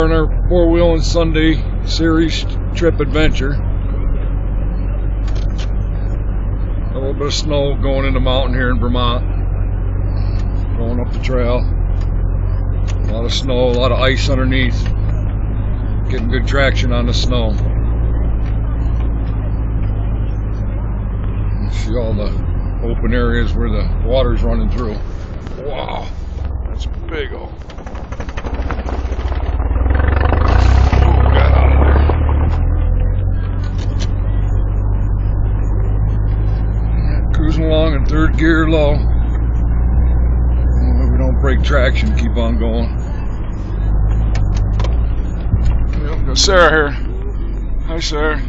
On our 4-wheeling Sunday series trip adventure. A little bit of snow going in the mountain here in Vermont. Going up the trail. A lot of snow, a lot of ice underneath. Getting good traction on the snow. You see all the open areas where the water's running through. Wow, that's big. Oh. Cruising along in third gear low. We don't break traction, keep on going. Yep, got Sarah here. Hi, Sarah.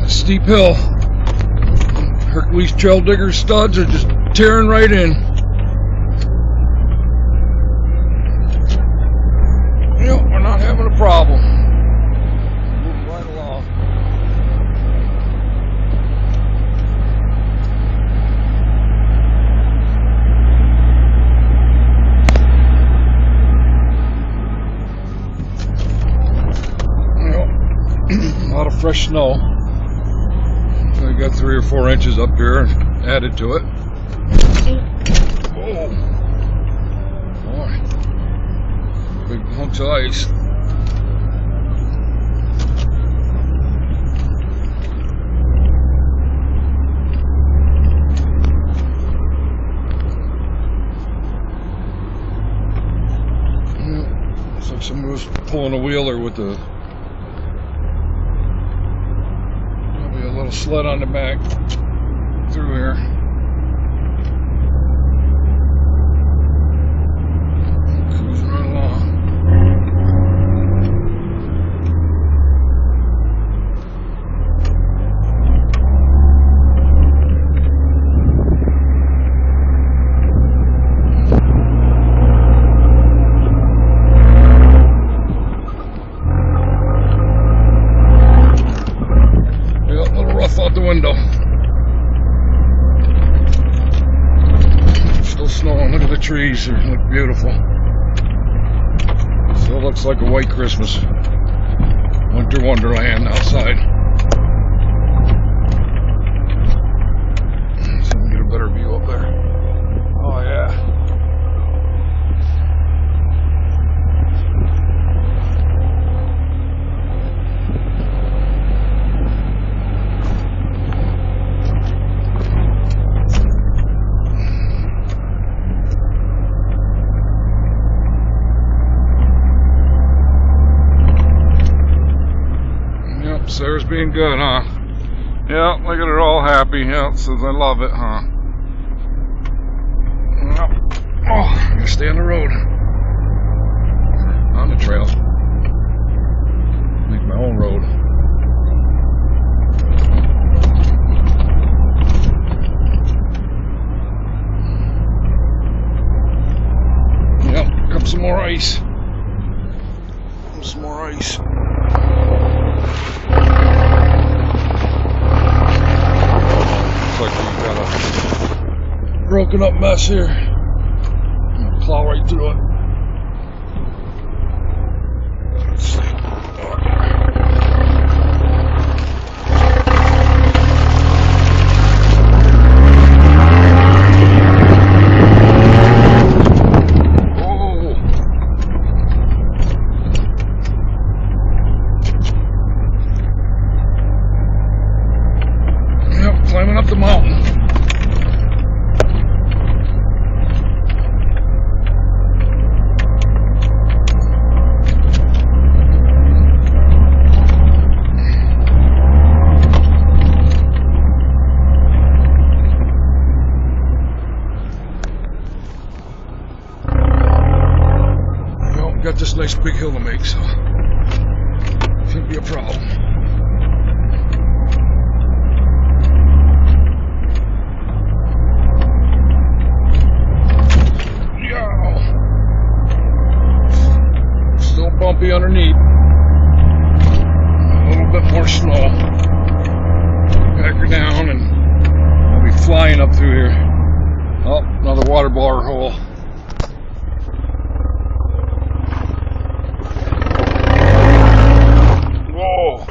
Steep hill. Hercules trail digger studs are just tearing right in. Yep, we're not having a problem. Moving right along. Yep. A lot of fresh snow. I got 3 or 4 inches up here added to it. Oh, boy, big hunks of ice. Looks like someone was pulling a wheeler with the sled on the back through here. Cruising right along. Out the window. Still snowing. Look at the trees. They look beautiful. Still looks like a white Christmas. Winter wonderland outside. So we can get a better view up there. Oh yeah. Sarah's being good, huh? Yeah, look at her all happy. Yeah, says I love it, huh? Well, oh, I'm gonna stay on the road. On the trail. Make my own road. Yep, come some more ice. Some more ice. Looks like we've got a broken up mess here. Plow right through it. Let's see. Climbing up the mountain. It's a nice big hill to make, so shouldn't be a problem. Still bumpy underneath. A little bit more snow. Back her down and I'll be flying up through here. Oh, another water blower hole. Whoa.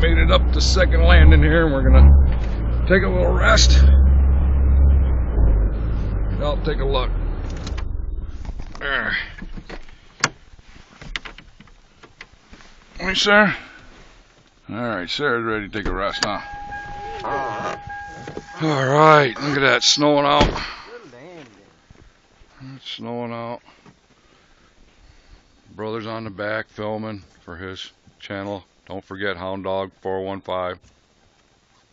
Made it up the second landing here, and we're gonna take a little rest. I'll take a look. There. Hey, sir. All right, Sarah's ready to take a rest, huh? All right, look at that, snowing out. It's snowing out. Brother's on the back filming for his channel. Don't forget Hound Dog 415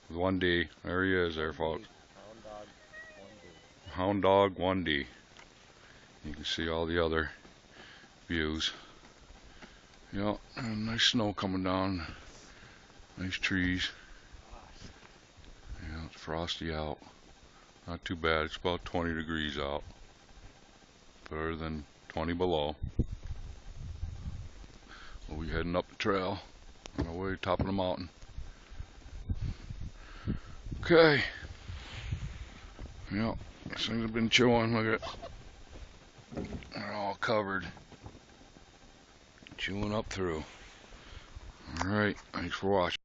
with 1D. There he is there, folks. Hound Dog 1D. You can see all the other views. Yeah, nice snow coming down. Nice trees. Yeah, it's frosty out. Not too bad. It's about 20 degrees out. Better than 20 below. We'll be heading up the trail on our way to the top of the mountain. Okay. Yep, these things have been chewing. Look at it. They're all covered. Chewing up through. Alright, thanks for watching.